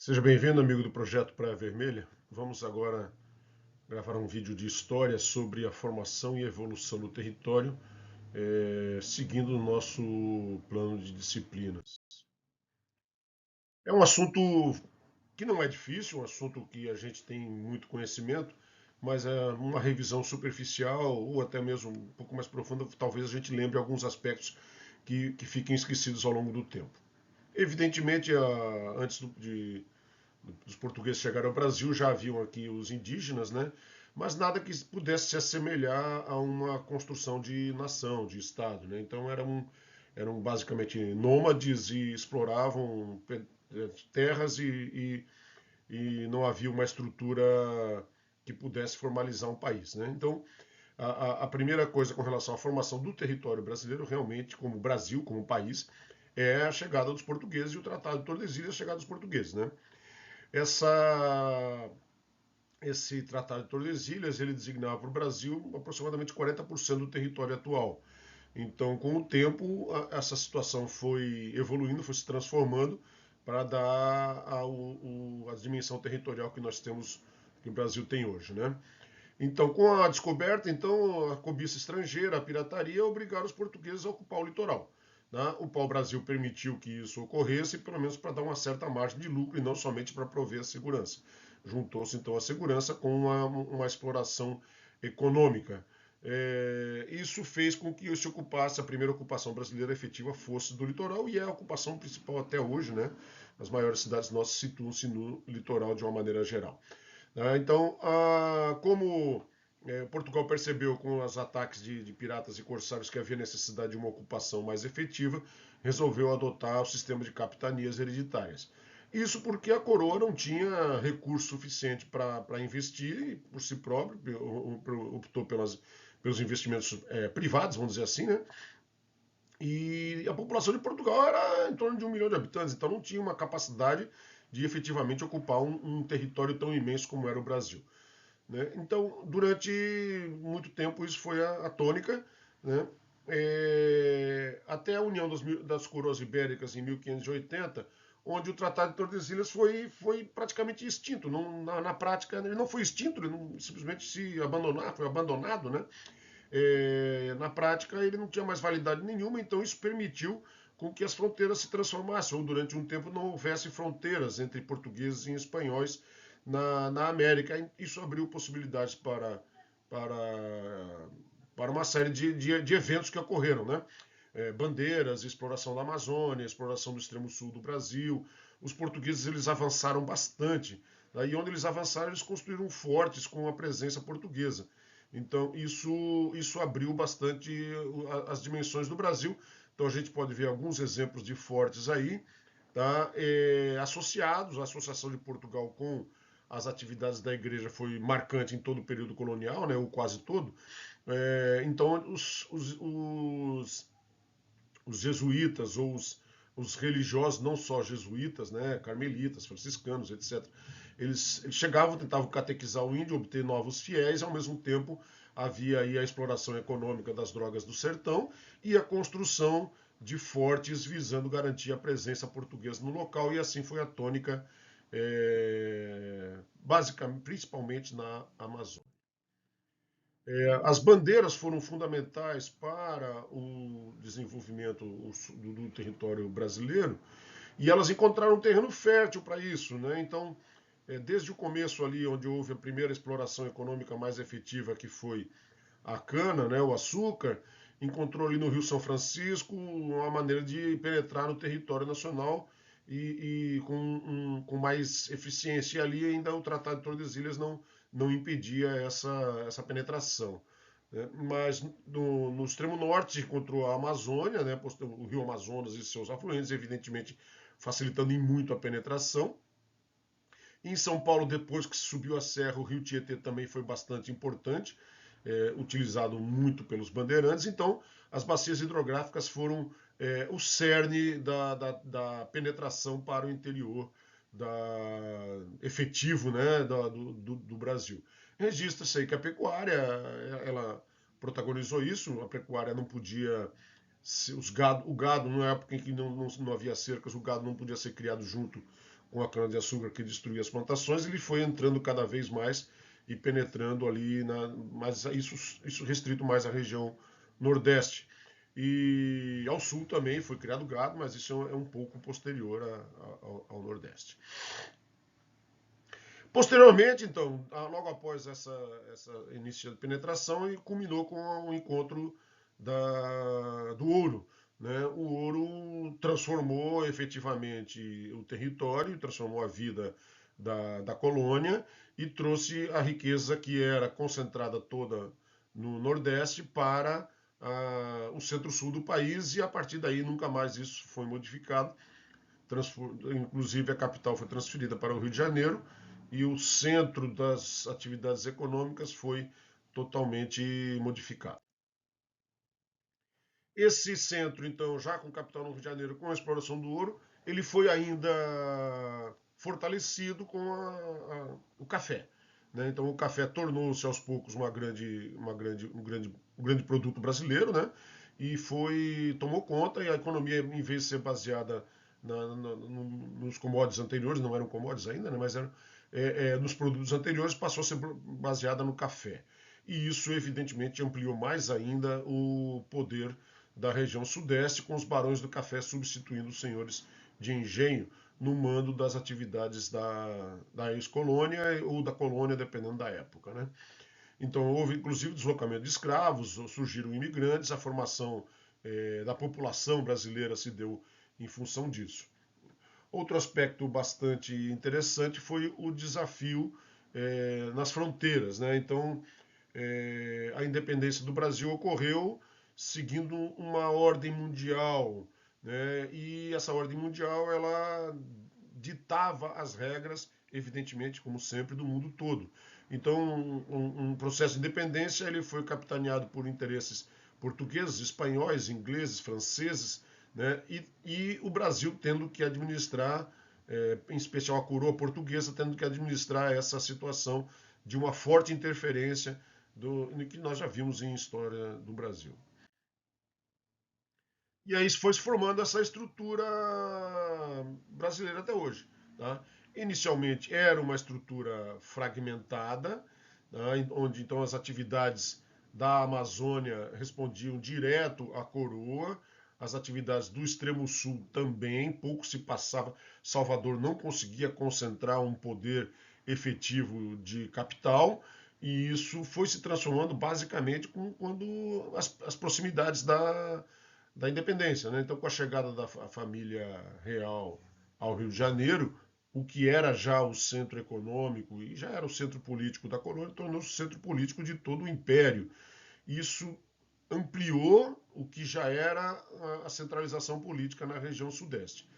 Seja bem-vindo, amigo do Projeto Praia Vermelha. Vamos agora gravar um vídeo de história sobre a formação e evolução do território, seguindo o nosso plano de disciplinas. É um assunto que não é difícil, um assunto que a gente tem muito conhecimento, mas é uma revisão superficial ou até mesmo um pouco mais profunda, talvez a gente lembre alguns aspectos que fiquem esquecidos ao longo do tempo. Evidentemente, antes dos portugueses chegarem ao Brasil, já haviam aqui os indígenas, né? Mas nada que pudesse se assemelhar a uma construção de nação, de Estado, né? Então eram basicamente nômades e exploravam terras e não havia uma estrutura que pudesse formalizar um país, né? Então a primeira coisa com relação à formação do território brasileiro, realmente, como Brasil, como país, é a chegada dos portugueses e o Tratado de Tordesilhas, a chegada dos portugueses, né? Essa, esse Tratado de Tordesilhas ele designava para o Brasil aproximadamente 40% do território atual. Então, com o tempo, essa situação foi evoluindo, foi se transformando para dar a dimensão territorial que nós temos, que o Brasil tem hoje, né? Então, com a descoberta, então, a cobiça estrangeira, a pirataria, obrigaram os portugueses a ocupar o litoral. Né? O pau-brasil permitiu que isso ocorresse, pelo menos para dar uma certa margem de lucro e não somente para prover a segurança. Juntou-se, então, a segurança com uma exploração econômica. Isso fez com que se ocupasse, a primeira ocupação brasileira efetiva fosse do litoral e é a ocupação principal até hoje, né? As maiores cidades nossas situam-se no litoral de uma maneira geral. Então, como Portugal percebeu com os ataques de piratas e corsários que havia necessidade de uma ocupação mais efetiva, resolveu adotar o sistema de capitanias hereditárias. Isso porque a coroa não tinha recurso suficiente para investir por si próprio, optou pelos investimentos privados, vamos dizer assim, né? E a população de Portugal era em torno de 1 milhão de habitantes, então não tinha uma capacidade de efetivamente ocupar um território tão imenso como era o Brasil. Né? Então, durante muito tempo, isso foi a tônica, né? Até a União das Coroas Ibéricas em 1580, onde o Tratado de Tordesilhas foi praticamente extinto. Na prática, ele não foi extinto, ele não, simplesmente foi abandonado, né? Na prática, ele não tinha mais validade nenhuma, então isso permitiu com que as fronteiras se transformassem, ou durante um tempo não houvesse fronteiras entre portugueses e espanhóis na América. Isso abriu possibilidades para, para uma série de eventos que ocorreram, né? Bandeiras, exploração da Amazônia, exploração do extremo sul do Brasil. Os portugueses eles avançaram bastante. E onde eles avançaram, eles construíram fortes com a presença portuguesa. Então, isso abriu bastante as dimensões do Brasil. Então, a gente pode ver alguns exemplos de fortes aí, tá? Associados, a Associação de Portugal com as atividades da igreja foi marcante em todo o período colonial, né, ou quase todo. Então, os jesuítas ou os religiosos, não só jesuítas, né, carmelitas, franciscanos, etc., eles chegavam, tentavam catequizar o índio, obter novos fiéis, ao mesmo tempo havia aí a exploração econômica das drogas do sertão e a construção de fortes visando garantir a presença portuguesa no local, e assim foi a tônica, basicamente, principalmente na Amazônia. As bandeiras foram fundamentais para o desenvolvimento do território brasileiro e elas encontraram um terreno fértil para isso, né? Então, desde o começo ali, onde houve a primeira exploração econômica mais efetiva, que foi a cana, né, o açúcar, encontrou ali no Rio São Francisco uma maneira de penetrar no território nacional e com mais eficiência. E ali ainda o Tratado de Tordesilhas não impedia essa penetração. Né? Mas no extremo norte se encontrou a Amazônia, né, o Rio Amazonas e seus afluentes, evidentemente facilitando em muito a penetração. Em São Paulo, depois que se subiu a serra, o Rio Tietê também foi bastante importante, utilizado muito pelos bandeirantes. Então, as bacias hidrográficas foram o cerne da penetração para o interior efetivo, né, do Brasil. Registra-se aí que a pecuária, ela protagonizou isso. A pecuária não podia, o gado, na época em que não havia cercas, o gado não podia ser criado junto com a cana-de-açúcar que destruía as plantações, ele foi entrando cada vez mais e penetrando ali, mas isso restrito mais à região nordeste. E ao sul também foi criado gado, mas isso é um pouco posterior ao nordeste. Posteriormente, então, logo após essa início de penetração, e culminou com o encontro do ouro. Né? O ouro transformou efetivamente o território, transformou a vida da colônia e trouxe a riqueza que era concentrada toda no Nordeste para o centro-sul do país, e a partir daí nunca mais isso foi modificado. Inclusive a capital foi transferida para o Rio de Janeiro e o centro das atividades econômicas foi totalmente modificado. Esse centro, então, já com capital no Rio de Janeiro, com a exploração do ouro, ele foi ainda fortalecido com o café. Né? Então, o café tornou-se aos poucos um grande produto brasileiro, né? E tomou conta, e a economia, em vez de ser baseada nos commodities anteriores, não eram commodities ainda, né? Mas eram, nos produtos anteriores, passou a ser baseada no café. E isso, evidentemente, ampliou mais ainda o poder da região sudeste, com os barões do café substituindo os senhores de engenho no mando das atividades da ex-colônia ou da colônia, dependendo da época. Né? Então, houve inclusive deslocamento de escravos, surgiram imigrantes, a formação da população brasileira se deu em função disso. Outro aspecto bastante interessante foi o desafio nas fronteiras. Né? Então, a independência do Brasil ocorreu seguindo uma ordem mundial, né? E essa ordem mundial ela ditava as regras, evidentemente, como sempre, do mundo todo. Então, um processo de independência ele foi capitaneado por interesses portugueses, espanhóis, ingleses, franceses, né? E o Brasil tendo que administrar, em especial a coroa portuguesa, tendo que administrar essa situação de uma forte interferência que nós já vimos em história do Brasil. E aí foi se formando essa estrutura brasileira até hoje. Tá? Inicialmente era uma estrutura fragmentada, tá? Onde então as atividades da Amazônia respondiam direto à coroa, as atividades do extremo sul também, pouco se passava. Salvador não conseguia concentrar um poder efetivo de capital, e isso foi se transformando basicamente quando as proximidades da independência. Né? Então, com a chegada da família real ao Rio de Janeiro, o que era já o centro econômico e já era o centro político da colônia, tornou-se o centro político de todo o império. Isso ampliou o que já era a centralização política na região sudeste.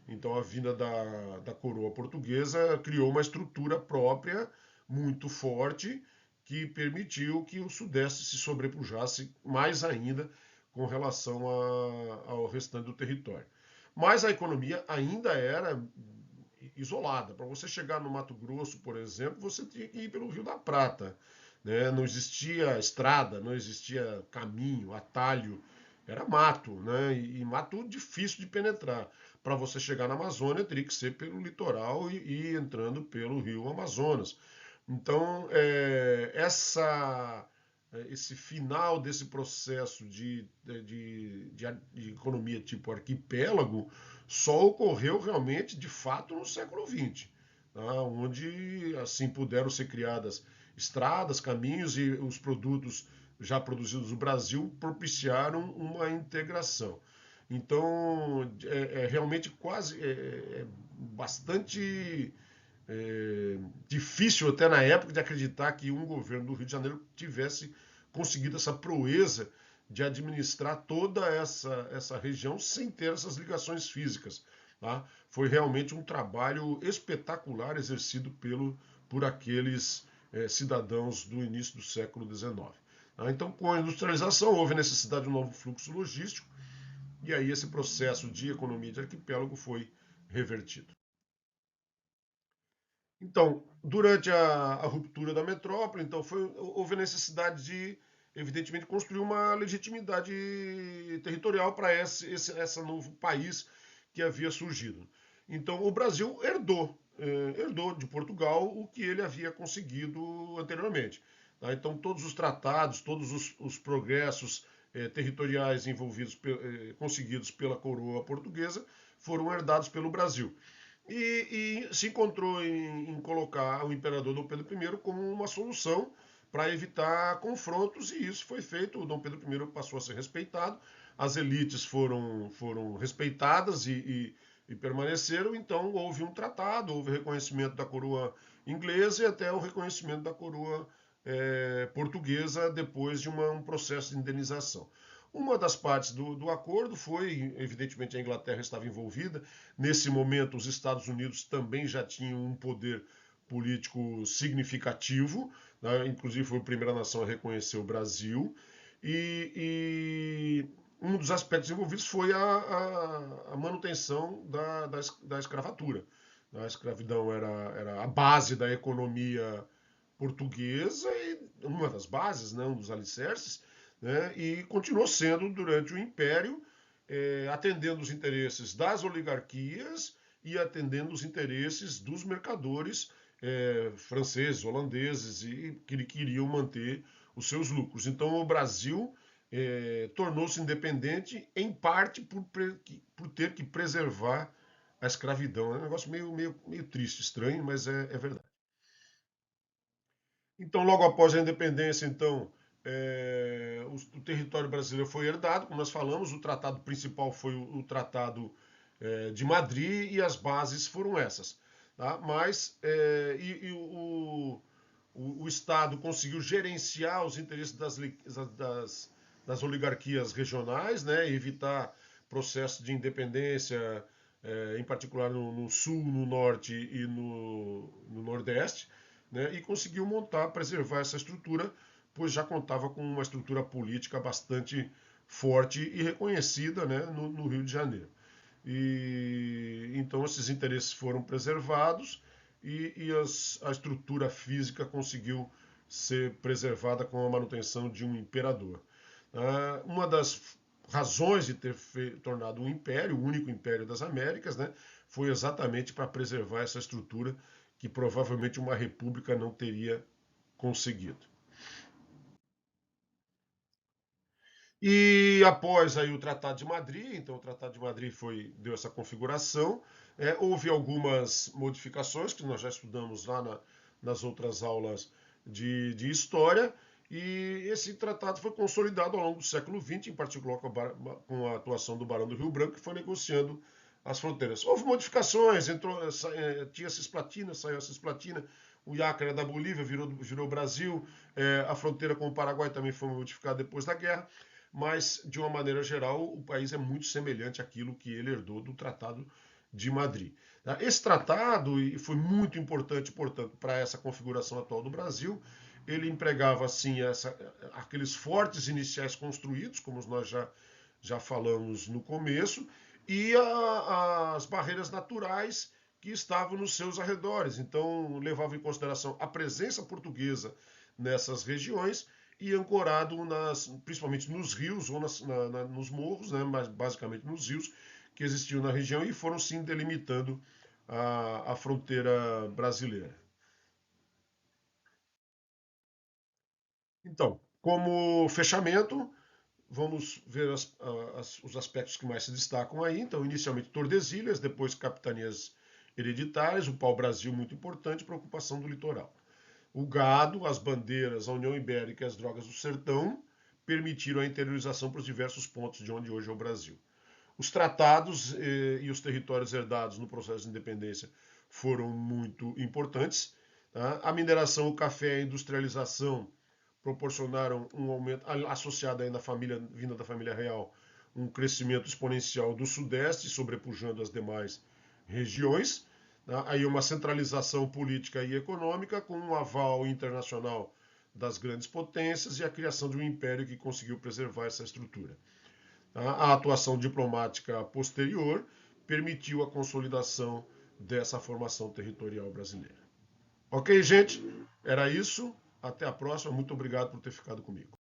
Então, a vinda da coroa portuguesa criou uma estrutura própria, muito forte, que permitiu que o sudeste se sobrepujasse mais ainda com relação ao restante do território. Mas a economia ainda era isolada. Para você chegar no Mato Grosso, por exemplo, você tinha que ir pelo Rio da Prata. Né? Não existia estrada, não existia caminho, atalho. Era mato, né? E mato difícil de penetrar. Para você chegar na Amazônia, teria que ser pelo litoral e entrando pelo rio Amazonas. Então, esse final desse processo de economia tipo arquipélago só ocorreu realmente, de fato, no século XX, tá? Onde assim puderam ser criadas estradas, caminhos e os produtos já produzidos no Brasil propiciaram uma integração. Então, realmente quase bastante difícil até na época de acreditar que um governo do Rio de Janeiro tivesse conseguido essa proeza de administrar toda essa região sem ter essas ligações físicas. Tá? Foi realmente um trabalho espetacular exercido por aqueles cidadãos do início do século XIX. Tá? Então, com a industrialização, houve necessidade de um novo fluxo logístico, e aí esse processo de economia de arquipélago foi revertido. Então, durante a ruptura da metrópole, então houve a necessidade de, evidentemente, construir uma legitimidade territorial para esse novo país que havia surgido. Então, o Brasil herdou de Portugal o que ele havia conseguido anteriormente. Tá? Então, todos os tratados, todos os progressos territoriais conseguidos pela coroa portuguesa foram herdados pelo Brasil. E se encontrou em colocar o imperador Dom Pedro I como uma solução para evitar confrontos, e isso foi feito. O Dom Pedro I passou a ser respeitado, as elites foram respeitadas e permaneceram, então houve um tratado, houve reconhecimento da coroa inglesa e até o reconhecimento da coroa portuguesa depois de um processo de indenização. Uma das partes do acordo foi, evidentemente, a Inglaterra estava envolvida. Nesse momento, os Estados Unidos também já tinham um poder político significativo, né? Inclusive foi a primeira nação a reconhecer o Brasil. E um dos aspectos envolvidos foi a manutenção da escravatura. A escravidão era a base da economia portuguesa e uma das bases, né, um dos alicerces, né, e continuou sendo durante o Império, atendendo os interesses das oligarquias e atendendo os interesses dos mercadores franceses, holandeses, e que queriam manter os seus lucros. Então o Brasil tornou-se independente, em parte por ter que preservar a escravidão. É um negócio meio triste, estranho, mas é verdade. Então, logo após a independência, então, o território brasileiro foi herdado, como nós falamos. O tratado principal foi o Tratado de Madrid, e as bases foram essas. Tá? Mas o Estado conseguiu gerenciar os interesses das oligarquias regionais, né? Evitar processos de independência, em particular no Sul, no Norte e no Nordeste, né? E conseguiu montar, preservar essa estrutura, pois já contava com uma estrutura política bastante forte e reconhecida, né, no Rio de Janeiro. E então esses interesses foram preservados, a estrutura física conseguiu ser preservada com a manutenção de um imperador. Uma das razões de ter tornado um império, o único império das Américas, né, foi exatamente para preservar essa estrutura que provavelmente uma república não teria conseguido. E após aí o Tratado de Madrid, então o Tratado de Madrid deu essa configuração. Houve algumas modificações que nós já estudamos lá nas outras aulas de história, e esse tratado foi consolidado ao longo do século XX, em particular com a atuação do Barão do Rio Branco, que foi negociando as fronteiras. Houve modificações, tinha Cisplatina, saiu a Cisplatina, o Iacre era da Bolívia, virou Brasil, a fronteira com o Paraguai também foi modificada depois da guerra, mas, de uma maneira geral, o país é muito semelhante àquilo que ele herdou do Tratado de Madrid. Esse tratado foi muito importante, portanto, para essa configuração atual do Brasil. Ele empregava, assim, aqueles fortes iniciais construídos, como nós já falamos no começo, e as barreiras naturais que estavam nos seus arredores. Então, levava em consideração a presença portuguesa nessas regiões e ancorado principalmente nos rios ou nos morros, né, mas basicamente nos rios que existiam na região, e foram sim delimitando a fronteira brasileira. Então, como fechamento, vamos ver os aspectos que mais se destacam aí. Então, inicialmente Tordesilhas, depois capitanias hereditárias, o pau-brasil muito importante para a ocupação do litoral. O gado, as bandeiras, a União Ibérica e as drogas do sertão permitiram a interiorização para os diversos pontos de onde hoje é o Brasil. Os tratados e os territórios herdados no processo de independência foram muito importantes. Tá? A mineração, o café e a industrialização proporcionaram um aumento, associado ainda à família, vinda da família real, um crescimento exponencial do Sudeste, sobrepujando as demais regiões. Tá? Aí uma centralização política e econômica, com um aval internacional das grandes potências e a criação de um império que conseguiu preservar essa estrutura. A atuação diplomática posterior permitiu a consolidação dessa formação territorial brasileira. Ok, gente? Era isso. Até a próxima. Muito obrigado por ter ficado comigo.